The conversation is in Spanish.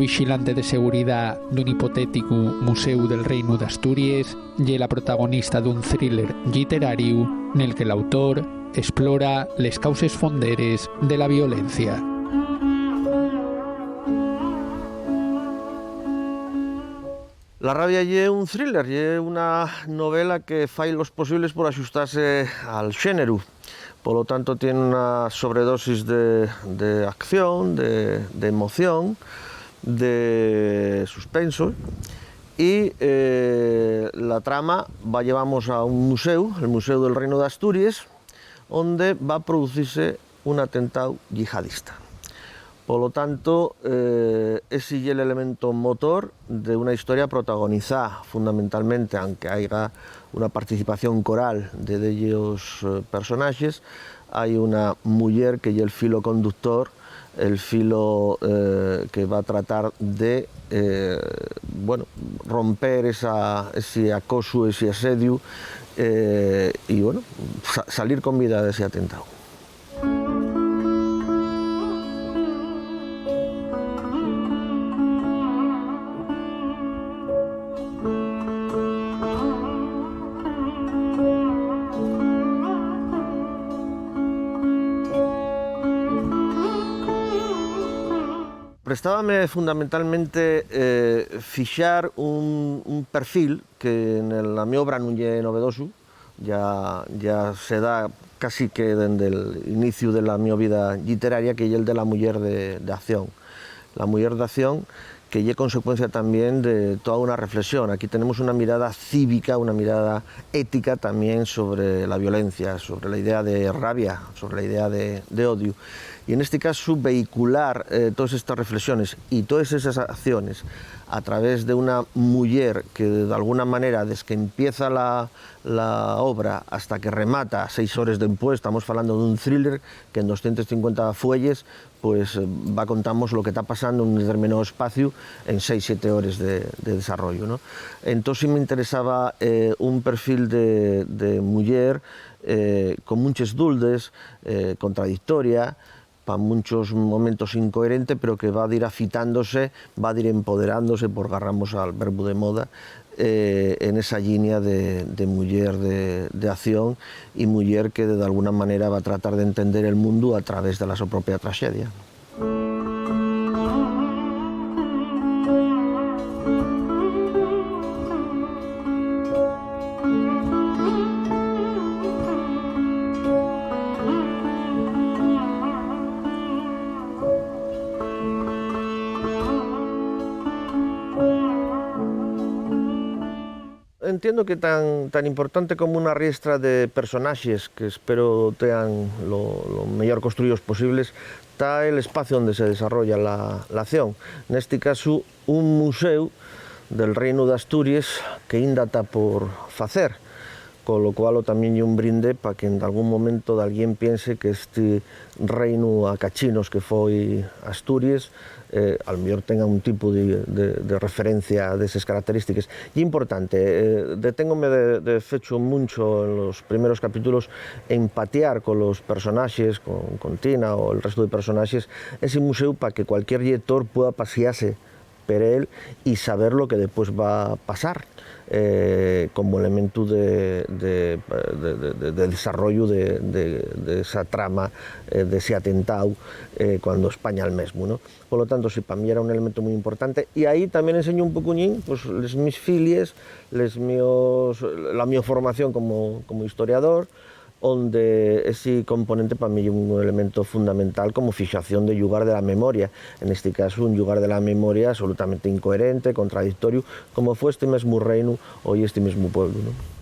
vigilante de seguridad dun hipotético Museu del Reino de Asturias y la protagonista dun thriller literario nel que l'autor explora les causes fonderes de la violencia. La rabia ye un thriller, ye una novela que fai los posibles por axustarse al xénero. Por lo tanto, tiene una sobredosis de acción, de emoción, de suspenso. Y la trama llevamos a un museo, el Museo del Reino de Asturias, donde va a producirse un atentado yihadista. Por lo tanto, ese es el elemento motor de una historia protagonizada fundamentalmente, aunque haya una participación coral de ellos personajes, hay una mujer que es el filo conductor, el filo que va a tratar de romper ese acoso, ese asedio y salir con vida de ese atentado. Prestábame fundamentalmente fixar un perfil que na mi obra non é novedoso, ya se dá casi que dende el inicio de la mi vida literaria, que é el de la muller de acción. La muller de acción que é consecuencia también de toda una reflexión. Aquí tenemos una mirada cívica, una mirada ética también sobre la violencia, sobre la idea de rabia, sobre la idea de odio. Y en este caso vehicular todas estas reflexiones y todas esas acciones a través de una muller que de alguna manera desde que empieza la obra hasta que remata 6 horas después, estamos hablando de un thriller que en 250 fuelles pues contamos lo que está pasando en un determinado espacio en 6-7 horas de desarrollo, ¿no? Entonces me interesaba un perfil de muller con muchos duldes, contradictoria, para muchos momentos incoherente, pero que va a ir afitándose, va a ir empoderándose, por agarramos al verbo de moda, en esa línea de mujer de acción y mujer que de alguna manera va a tratar de entender el mundo a través de su propia tragedia. Entiendo que tan importante como una riestra de personajes que espero tengan lo mejor construidos posibles, está el espacio donde se desarrolla la acción. En este caso, un museo del Reino de Asturias que ainda está por facer, con lo cual también hay un brinde para que en algún momento alguien piense que este reino a cachinos que fue Asturias a lo mejor tenga un tipo de referencia de esas características. Y importante, deténgome de fecho mucho en los primeros capítulos empatear con los personajes, con Tina o el resto de personajes, ese museo para que cualquier lector pueda pasearse por él y saber lo que después va a pasar como elemento de desarrollo de esa trama, de ese atentado cuando España al mismo, ¿no? Por lo tanto, sí, para mí era un elemento muy importante y ahí también enseño un pocuñín pues, mis filies, la mi formación como historiador, donde ese componente para mí es un elemento fundamental como fijación de lugar de la memoria, en este caso un lugar de la memoria absolutamente incoherente, contradictorio, como fue este mismo reino o este mismo pueblo, ¿no?